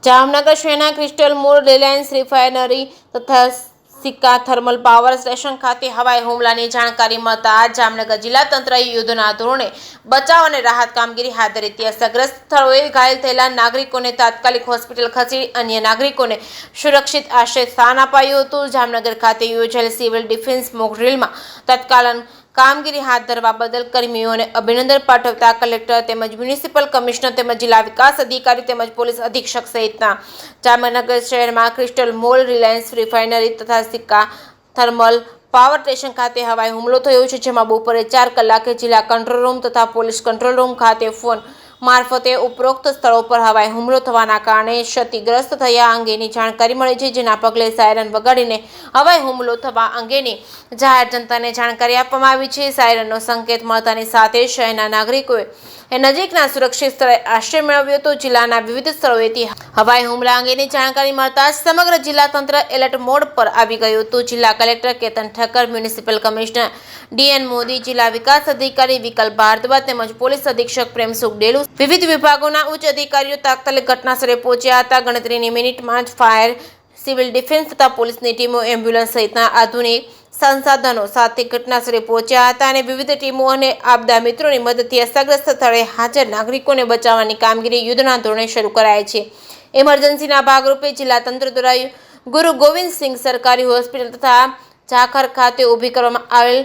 જામનગર શહેરના crystal mall Reliance refinery તથા સિક્કા થર્મલ પાવર સ્ટેશન ખાતે હવાઈ હુમલાની જાણકારી મળતા જામનગર જિલ્લા તંત્રએ યુદ્ધના ધોરણે બચાવ અને રાહત કામગીરી હાથ ધરી હતી। અસરગ્રસ્ત સ્થળોએ ઘાયલ થયેલા નાગરિકોને તાત્કાલિક હોસ્પિટલ ખસેડી અન્ય નાગરિકોને સુરક્ષિત આશ્રય સ્થાન અપાયું હતું। જામનગર ખાતે યોજાયેલ સિવિલ ડિફેન્સ મોક ડ્રીલમાં તત્કાલીન કામગીરી હાથ ધરવા બદલ કર્મીઓને અભિનંદન પાઠવતા કલેક્ટર તેમજ મ્યુનિસિપલ કમિશનર તેમજ જિલ્લા વિકાસ અધિકારી તેમજ પોલીસ અધિક્ષક સહિતના જામનગર શહેરમાં ક્રિસ્ટલ મોલ રિલાયન્સ રિફાઇનરી તથા સિક્કા થર્મલ પાવર સ્ટેશન ખાતે હવાઈ હુમલો થયો છે, જેમાં બપોરે 4 કલાકે જિલ્લા કંટ્રોલ રૂમ તથા પોલીસ કંટ્રોલ રૂમ ખાતે ફોન મારફતે ઉપરોક્ત સ્થળો પર હવાઈ હુમલો થવાના કારણે ક્ષતિગ્રસ્ત થયા અંગેની જાણકારી મળી છે, જેના પગલે સાયરન વગાડીને હવાઈ હુમલો થવા અંગેની જાહેર જનતાને જાણકારી આપવામાં આવી છે। સાયરનનો સંકેત મળતાની સાથે શહેરના નાગરિકોએ નજીકના સુરક્ષિત સ્થળે આશ્રય મેળવ્યો હતો। જિલ્લાના વિવિધ સ્થળોએથી હવાઈ હુમલા અંગેની જાણકારી મળતા સમગ્ર જિલ્લા તંત્ર એલર્ટ મોડ પર આવી ગયું હતું। જિલ્લા collector Ketan Thakkar, municipal commissioner DN Modi, જિલ્લા વિકાસ અધિકારી વિકલ્પ ભારદ્વાજ તેમજ પોલીસ અધિક્ષક પ્રેમસુખ ડેલુ વિવિધ વિભાગોના ઉચ્ચ અધિકારીઓ તાત્કાલિક ઘટનાસ્થળે પહોંચ્યા હતા। ગણતરીની મિનિટમાં જ ફાયર, સિવિલ ડિફેન્સ તથા પોલીસની ટીમો, એમ્બ્યુલન્સ સહિતના આધુનિક સંસાધનો સાથે ઘટનાસ્થળે પહોંચ્યા હતા અને વિવિધ ટીમો અને આપદા મિત્રોની મદદથી અસરગ્રસ્ત સ્થળે હાજર નાગરિકોને બચાવવાની કામગીરી યુદ્ધના ધોરણે શરૂ કરાઈ છે। ઇમરજન્સીના ભાગરૂપે જિલ્લા તંત્ર દ્વારા ગુરુ ગોવિંદ સિંઘ સરકારી હોસ્પિટલ તથા ઝાખર ખાતે ઊભી કરવામાં આવેલ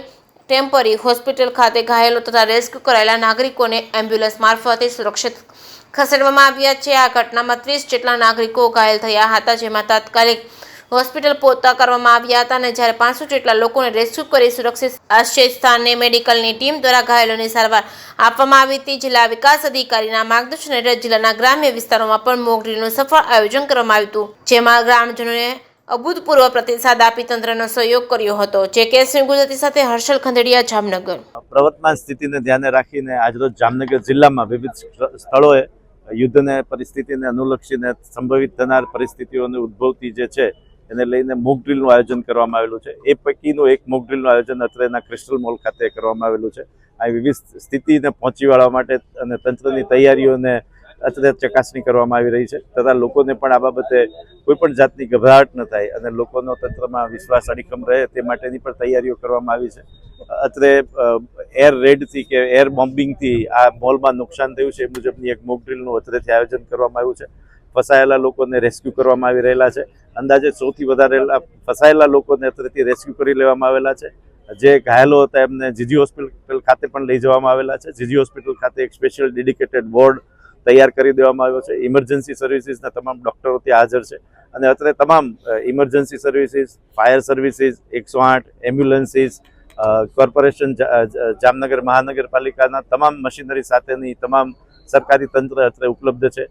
ટેમ્પરરી હોસ્પિટલ ખાતે ઘાયલો તથા રેસ્ક્યુ કરાયેલા નાગરિકોને એમ્બ્યુલન્સ મારફતે સુરક્ષિત ખસેડવામાં આવ્યા છે। આ ઘટનામાં 30 જેટલા નાગરિકો ઘાયલ થયા હતા, જેમાં તાત્કાલિક હોસ્પિટલ પહોંચતા કરવામાં આવ્યા હતા અને જ્યારે 500 જેટલા લોકોને રેસ્ક્યુ કરી સુરક્ષિત આશ્રય સ્થાને મેડિકલની ટીમ દ્વારા ઘાયલોની સારવાર આપવામાં આવી હતી। જિલ્લા વિકાસ અધિકારીના માર્ગદર્શન હેઠળ જિલ્લાના ગ્રામ્ય વિસ્તારોમાં પણ મોક ડ્રીલનું સફળ આયોજન કરવામાં આવ્યું હતું, જેમાં ગ્રામજનોએ અભૂતપૂર્વ પ્રતિસાદ આપી તંત્રનો સહયોગ કર્યો હતો। જે કેસની ગુજરાતી સાથે હર્ષલ ખંડેડિયા, જામનગર। પ્રવર્તમાન સ્થિતિને ધ્યાને રાખીને આજરોજ જામનગર જિલ્લામાં વિવિધ સ્થળોએ યુદ્ધને પરિસ્થિતિને અનુલક્ષીને સંભવિત થનાર પરિસ્થિતિઓને ઉદ્ભવતી જે છે એને લઈને મોક ડ્રીલનું આયોજન કરવામાં આવેલું છે। એ પૈકીનું એક મોક ડ્રીલનું આયોજન અત્રેના ક્રિસ્ટલ મોલ ખાતે કરવામાં આવેલું છે। આ વિવિધ સ્થિતિને પહોંચી વળવા માટે અને તંત્રની તૈયારીઓને અત્રે ચકાસણી કરવામાં આવી રહી છે તથા લોકોને પણ આ બાબતે કોઈ પણ જાતની ગભરાટ ન થાય અને લોકોનો તંત્રમાં વિશ્વાસ અડીખમ રહે તે માટેની પણ તૈયારીઓ કરવામાં આવી છે। અત્રે એર રેડથી કે એર બોમ્બિંગથી આ મોલમાં નુકસાન થયું છે એ મુજબની એક મોક ડ્રીલનું અત્રેથી આયોજન કરવામાં આવ્યું છે। ફસાયેલા લોકોને રેસ્ક્યુ કરવામાં આવી રહેલા છે। અંદાજે 100 થી વધારે ફસાયેલા લોકોને અત્રેથી રેસ્ક્યુ કરી લેવામાં આવેલા છે। જે ઘાયલો હતા એમને જીજી હોસ્પિટલ ખાતે પણ લઈ જવામાં આવેલા છે। જીજી હોસ્પિટલ ખાતે એક સ્પેશિયલ ડેડિકેટેડ વોર્ડ તૈયાર કરી દેવામાં આવ્યો છે। ઇમરજન્સી સર્વિસીસના તમામ ડૉક્ટરો ત્યાં હાજર છે અને અત્રે તમામ emergency services, fire services, 108, ambulances, corporation Jamnagar મહાનગરપાલિકાના તમામ મશીનરી સાથેની તમામ સરકારી તંત્ર અત્રે ઉપલબ્ધ છે।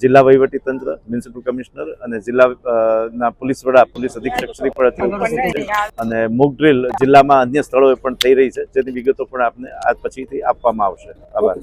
જિલ્લા વહીવટી તંત્ર, મ્યુનિસિપલ કમિશનર અને જિલ્લાના પોલીસ વડા, પોલીસ અધિક્ષક શ્રી પણ અત્રે ઉપસ્થિત છે અને મોક ડ્રીલ જિલ્લામાં અન્ય સ્થળોએ પણ થઈ રહી છે, જેની વિગતો પણ આપને આજ પછીથી આપવામાં આવશે। આભાર।